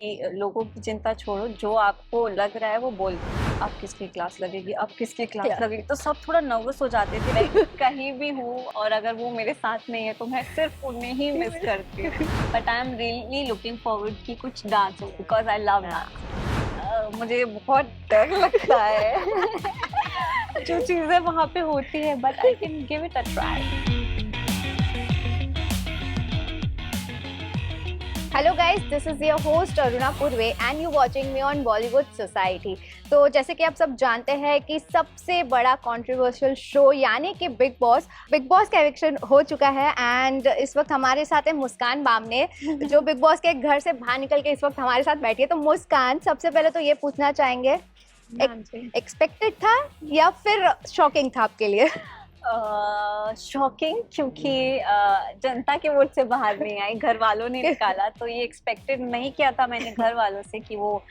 कि लोगों की चिंता छोड़ो, जो आपको लग रहा है वो बोल दो। अब किसकी क्लास लगेगी, अब किसकी क्लास लगेगी, तो सब थोड़ा नर्वस हो जाते थे। लाइक कहीं भी हूँ और अगर वो मेरे साथ नहीं है तो मैं सिर्फ उन्हें ही मिस करती हूँ। But I am really looking forward कि कुछ डांस हो, बिकॉज आई लव डांस। मुझे बहुत डर लगता है जो चीजें वहां पे होती है, but I can give it a try. Hello guys, this is your host Aruna Purve and you watching me on Bollywood society. तो जैसे कि आप सब जानते हैं कि सबसे बड़ा कंट्रोवर्शियल शो यानी कि बिग बॉस का एविक्शन हो चुका है एंड इस वक्त हमारे साथ है मुस्कान बामने जो बिग बॉस के घर से बाहर निकल के इस वक्त हमारे साथ बैठी है। तो मुस्कान, सबसे पहले तो ये पूछना चाहेंगे, एक्सपेक्टेड था या फिर शॉकिंग था आपके लिए? शॉकिंग, क्योंकि जनता के वोट से बाहर नहीं आई, घर वालों ने निकाला। तो ये एक्सपेक्टेड नहीं किया था मैंने घर वालों से कि वो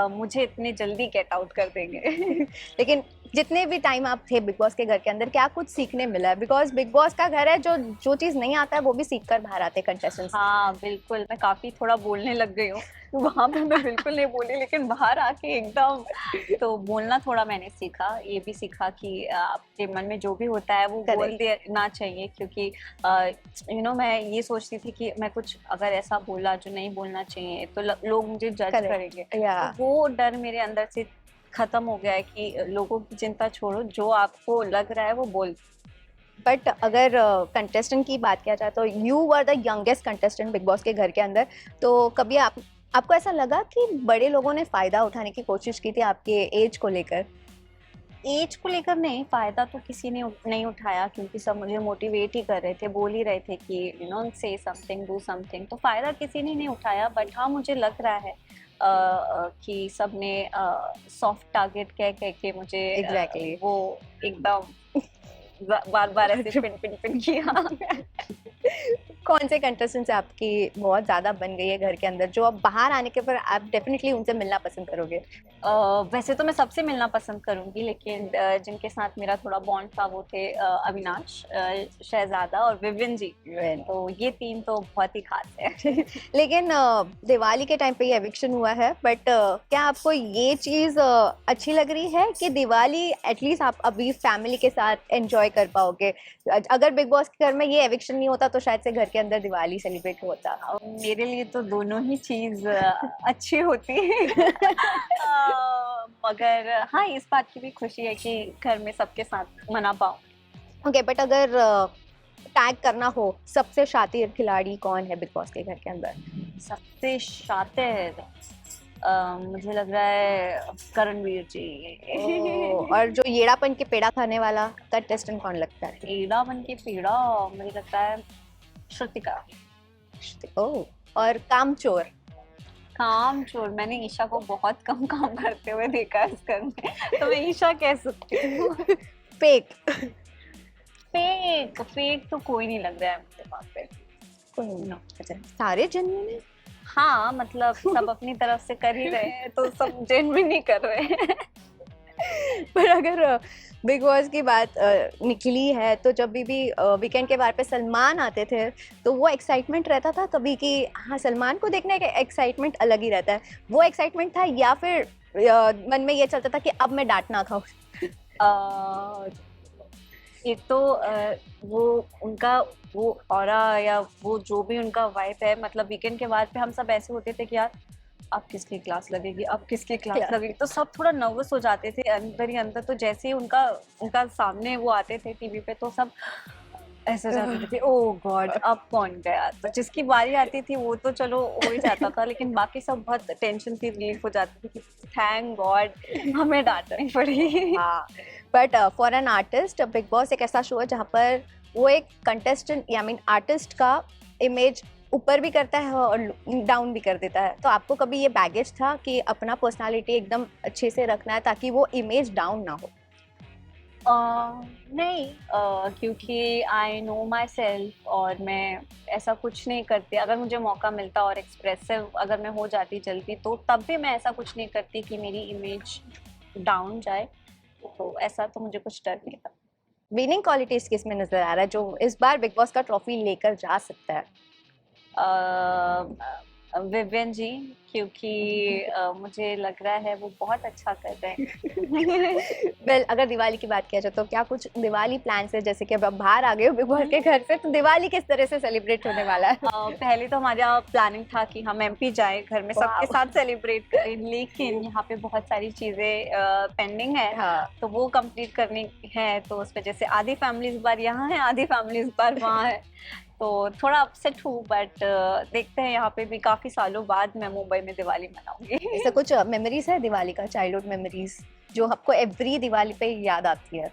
मुझे इतने जल्दी गेट आउट कर देंगे। लेकिन जितने भी टाइम आप थे बिग बॉस के घर के अंदर, क्या कुछ सीखने मिला है? बिकॉज बिग बॉस का घर है, जो जो चीज नहीं आता है वो भी सीख कर बाहर आते कंटेस्टेंट्स। हाँ बिल्कुल, मैं काफी थोड़ा बोलने लग गई हूँ। वहां पे मैं बिल्कुल नहीं बोली, लेकिन बाहर आके एकदम तो बोलना थोड़ा मैंने सीखा। ये भी सीखा कि आपके मन में जो भी होता है वो बोल देना चाहिए, क्योंकि मैं ये सोचती थी कि मैं कुछ अगर ऐसा बोला जो नहीं बोलना चाहिए तो लोग मुझे जज करेंगे। तो वो डर मेरे अंदर से खत्म हो गया है कि लोगों की चिंता छोड़ो, जो आपको लग रहा है वो बोल। बट अगर कंटेस्टेंट की बात किया जाए तो you were the youngest contestant big boss के घर के अंदर। तो कभी आपको ऐसा लगा कि बड़े लोगों ने फायदा उठाने की कोशिश की थी आपके एज को लेकर? एज को लेकर नहीं, फायदा तो किसी ने नहीं उठाया, क्योंकि सब मुझे मोटिवेट ही कर रहे थे, बोल ही रहे थे कि से समथिंग, डू समथिंग। तो फायदा किसी ने नहीं उठाया। बट हाँ, मुझे लग रहा है कि सबने सॉफ्ट टारगेट कह कह के मुझे वो एकदम बार बार ऐसे पिन पिन पिन किया। कौन से कंटेस्टेंट से आपकी बहुत ज्यादा बन गई है घर के अंदर, जो अब बाहर आने के पर आप डेफिनेटली उनसे मिलना पसंद करोगे? वैसे तो मैं सबसे मिलना पसंद करूंगी, लेकिन जिनके साथ मेरा थोड़ा बॉन्ड था वो थे अविनाश, शहजादा और विविन जी। तो ये तीन तो बहुत ही खास है। लेकिन दिवाली के टाइम पे ये एविक्शन हुआ है, बट क्या आपको ये चीज अच्छी लग रही है कि दिवाली एटलीस्ट आप अभी फैमिली के साथ एंजॉय कर पाओगे? अगर बिग बॉस के घर में ये एविक्शन नहीं होता तो शायद से घर के अंदर दिवाली सेलिब्रेट होता। मेरे लिए तो दोनों ही चीज अच्छी होती है। मगर हाँ, इस बात की भी खुशी है कि घर में सबके साथ मना पाऊँ। ओके, बट अगर टैग करना हो, सबसे शातिर खिलाड़ी कौन है बिग बॉस के घर के अंदर? सबसे शातिर मुझे लग रहा है करणवीर जी। और जो येड़ापन के पेड़ा खाने वाला कंटेस्टेंट कौन लगता है? पेड़ा बन के पेड़ा, मुझे लगता है श्रुतिका। ओह, और कामचोर? काम चोर, मैंने ईशा को बहुत कम काम करते हुए देखा है इस घर में, तो मैं ईशा कह सकती हूँ। फेक? फेक फेक तो कोई नहीं लग रहा है मुझे वहाँ पे। कोई नहीं। अच्छा, सारे जेन्युइन? हाँ, मतलब सब अपनी तरफ से कर ही रहे हैं, तो सब जेन्युइन ही कर रहे हैं। पर अगर बिग बॉस की बात निकली है तो जब भी वीकेंड के बार पे सलमान आते थे तो वो एक्साइटमेंट रहता था कभी कि हाँ, सलमान को देखने का एक्साइटमेंट अलग ही रहता है। वो एक्साइटमेंट था या फिर मन में ये चलता था कि अब मैं डांट ना खाऊं? एक तो वो उनका वो ऑरा या वो जो भी उनका वाइब है, मतलब वीकेंड के बाद पे हम सब ऐसे होते थे कि यार अब किसकी क्लास लगेगी, अब किसकी क्लास लगेगी, तो सब थोड़ा नर्वस हो जाते थे अंदर ही अंदर। तो जैसे ही उनका उनका सामने वो आते थे टीवी पे, तो सब ऐसे हो जाते थे, ओ गॉड अब कौन गया। तो जिसकी बारी आती थी वो तो चलो हो ही जाता था, लेकिन बाकी सब बहुत टेंशन थी, रिलीफ हो जाती थी कि थैंक गॉड हमें डांट नहीं पड़ी। हाँ, but for an artist big boss एक ऐसा शो है जहाँ पर वो एक कंटेस्टेंट या मीन आर्टिस्ट का इमेज ऊपर भी करता है और डाउन भी कर देता है। तो आपको कभी ये बैगेज था कि अपना पर्सनालिटी एकदम अच्छे से रखना है ताकि वो इमेज डाउन ना हो? नहीं, क्योंकि आई नो माई सेल्फ और मैं ऐसा कुछ नहीं करती। अगर मुझे मौका मिलता और एक्सप्रेसिव अगर मैं हो जाती जल्दी, तो तब भी मैं ऐसा कुछ नहीं करती कि मेरी इमेज डाउन जाए। तो ऐसा तो मुझे कुछ डर नहीं था। विनिंग क्वालिटीज किस में नजर आ रहा है जो इस बार बिग बॉस का ट्रॉफी लेकर जा सकता है? विवियन जी, क्योंकि मुझे लग रहा है वो बहुत अच्छा कर रहे हैं। वेल अगर दिवाली की बात किया जाए तो क्या कुछ दिवाली प्लान्स है, जैसे कि अब आप बाहर आ गए हो बिग बॉस के घर से, तो दिवाली किस तरह से सेलिब्रेट होने वाला है? पहले तो हमारा प्लानिंग था कि हम एमपी जाएं, घर में सबके Wow. साथ सेलिब्रेट करें, लेकिन यहाँ पे बहुत सारी चीजें पेंडिंग है, हाँ, तो वो कंप्लीट करनी है। तो उस वजह से आधी फैमिली इस बार यहाँ है, आधी फैमिली इस बार वहाँ है, तो थोड़ा अपसेट हूँ, बट देखते हैं। यहाँ पे भी काफी सालों बाद मैं मुंबई में दिवाली मनाऊंगी। ऐसा कुछ मेमोरीज है दिवाली का, चाइल्डहुड मेमोरीज जो आपको एवरी दिवाली पे याद आती है?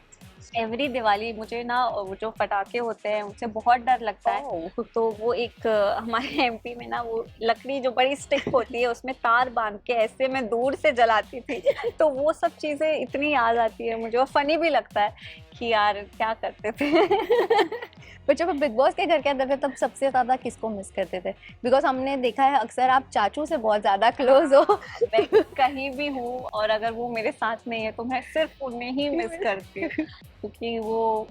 एवरी दिवाली मुझे ना वो जो पटाखे होते हैं उनसे बहुत डर लगता है। Oh. तो वो एक हमारे एमपी में ना वो लकड़ी जो बड़ी स्टिक होती है उसमें तार बांध के ऐसे मैं दूर से जलाती थी। तो वो सब चीजें इतनी याद आती है मुझे, और फनी भी लगता है कि यार क्या करते थे। पर जब आप बिग बॉस के घर के अंदर थे तब सबसे ज्यादा किसको मिस करते थे? बिकॉज हमने देखा है अक्सर आप चाचू से बहुत ज्यादा क्लोज हो। मैं कहीं भी हूँ और अगर वो मेरे साथ नहीं है तो मैं सिर्फ उन्हें ही मिस करती हूँ, क्योंकि वो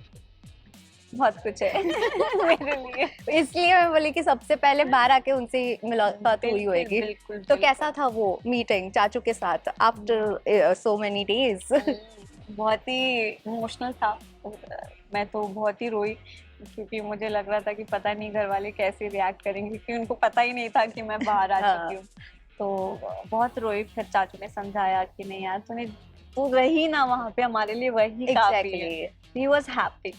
बहुत कुछ है मेरे लिए। इसलिए मैं बोली कि सबसे पहले बाहर आके उनसे मुलाकात हुई बिल्कुल, होगी। बिल्कुल, तो कैसा था वो मीटिंग चाचू के साथ आफ्टर सो मेनी डेज? बहुत ही इमोशनल था। मैं तो बहुत ही रोई, क्योंकि मुझे लग रहा था कि पता नहीं घर वाले कैसे रिएक्ट करेंगे, क्योंकि उनको पता ही नहीं था कि मैं बाहर आ चुकी हूँ। तो बहुत रोई। फिर चाचू ने समझाया कि नहीं यार, तू रही ना वहाँ पे, हमारे लिए वही काफी है। He was happy.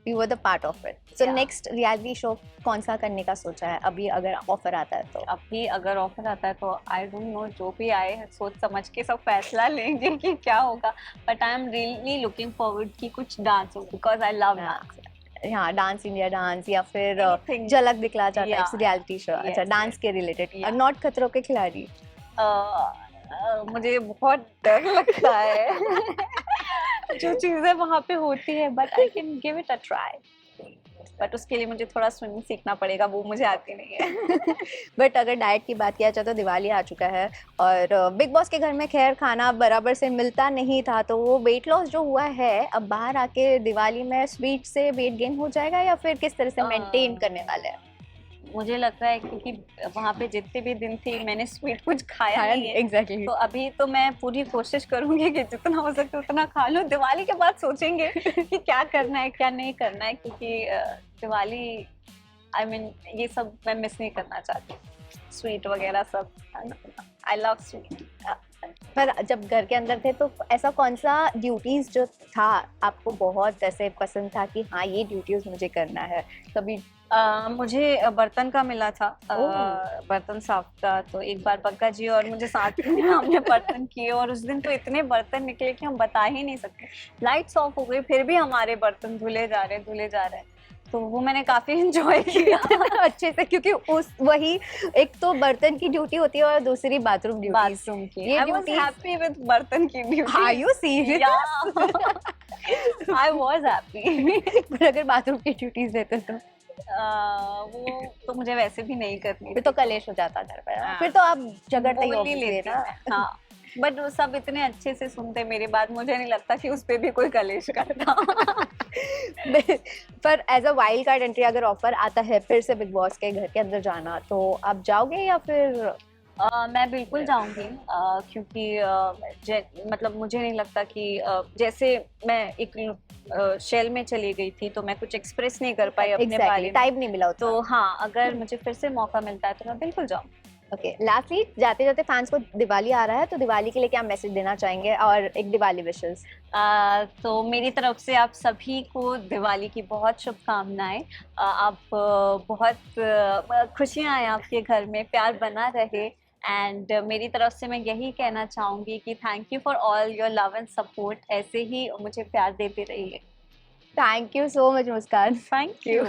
You were the part of it. So Yeah. next reality show कौन सा करने का सोचा है अभी अगर ऑफर आता है तो? अभी अगर ऑफर आता है तो आई डोंट नो, जो भी आए सोच समझ के सब फैसला लेंगे कि क्या होगा। But I am really looking forward कि कुछ डांस हो, बिकॉज आई लव डांस। हाँ, डांस इंडिया डांस या फिर Anything. झलक दिखला जा Yeah. Reality show. अच्छा, Yes, डांस yes. के रिलेटेड। Yeah. नॉट खतरों के खिलाड़ी? मुझे बहुत डर लगता है जो चीजें वहां पे होती है, but I can give it a try. But उसके लिए मुझे थोड़ा स्विमिंग सीखना पड़ेगा, वो मुझे आती नहीं है। बट अगर डाइट की बात किया जाए तो दिवाली आ चुका है और बिग बॉस के घर में खैर खाना बराबर से मिलता नहीं था, तो वो वेट लॉस जो हुआ है अब बाहर आके दिवाली में स्वीट से वेट गेन हो जाएगा या फिर किस तरह से मेंटेन करने वाले हैं? मुझे लगता है क्योंकि वहाँ पे जितने भी दिन थी मैंने स्वीट कुछ खाया नहीं है। एग्जैक्टली। तो अभी तो मैं पूरी कोशिश करूंगी कि जितना हो सके उतना खा लूं। दिवाली के बाद सोचेंगे कि क्या करना है क्या नहीं करना है, क्योंकि दिवाली आई मीन ये सब मैं मिस नहीं करना चाहती, स्वीट वगैरह सब। I love sweet. पर जब घर के अंदर थे तो ऐसा कौन सा ड्यूटीज जो था आपको बहुत ऐसे पसंद था कि हाँ ये ड्यूटीज मुझे करना है कभी? मुझे बर्तन का मिला था, बर्तन साफ का। तो एक बार पक्का जी और मुझे साथ में हमने बर्तन किए, और उस दिन तो इतने बर्तन निकले कि हम बता ही नहीं सकते। लाइट्स ऑफ हो गई फिर भी हमारे बर्तन धुले जा रहे। तो वो मैंने काफी एंजॉय किया अच्छे से, क्योंकि उस वही एक तो बर्तन की ड्यूटी होती है और दूसरी बाथरूम की। ये आई वाज हैप्पी विद बर्तन की duty. Are you serious? I was happy. पर अगर बाथरूम की ड्यूटीज देते तो वो तो मुझे वैसे भी नहीं करनी, फिर तो कलेश हो जाता घर पर। फिर तो आप झगड़ते ही होंगे ना। हाँ, बट वो सब इतने अच्छे से सुनते मेरी बात, मुझे नहीं लगता कि उस पे भी कोई कलेश करता। पर as a wild card entry अगर ऑफर आता है फिर से बिग बॉस के घर के अंदर जाना, तो आप जाओगे या फिर? मैं बिल्कुल जाऊंगी, क्योंकि मतलब मुझे नहीं लगता कि जैसे मैं एक शेल में चली गई थी तो मैं कुछ एक्सप्रेस नहीं कर पाई अपने बारे में, टाइम नहीं मिला। तो हाँ, अगर मुझे फिर से मौका मिलता है तो मैं बिल्कुल जाऊंगी। ओके, लास्टली जाते जाते फैंस को दिवाली आ रहा है तो दिवाली के लिए क्या मैसेज देना चाहेंगे और एक दिवाली विशेस? तो मेरी तरफ से आप सभी को दिवाली की बहुत शुभकामनाएं। आप बहुत खुशियां आए आपके घर में, प्यार बना रहे। एंड मेरी तरफ से मैं यही कहना चाहूँगी कि thank you for all your love and support. ऐसे ही मुझे प्यार देते रहिए। Thank you so much Muskan. Thank you.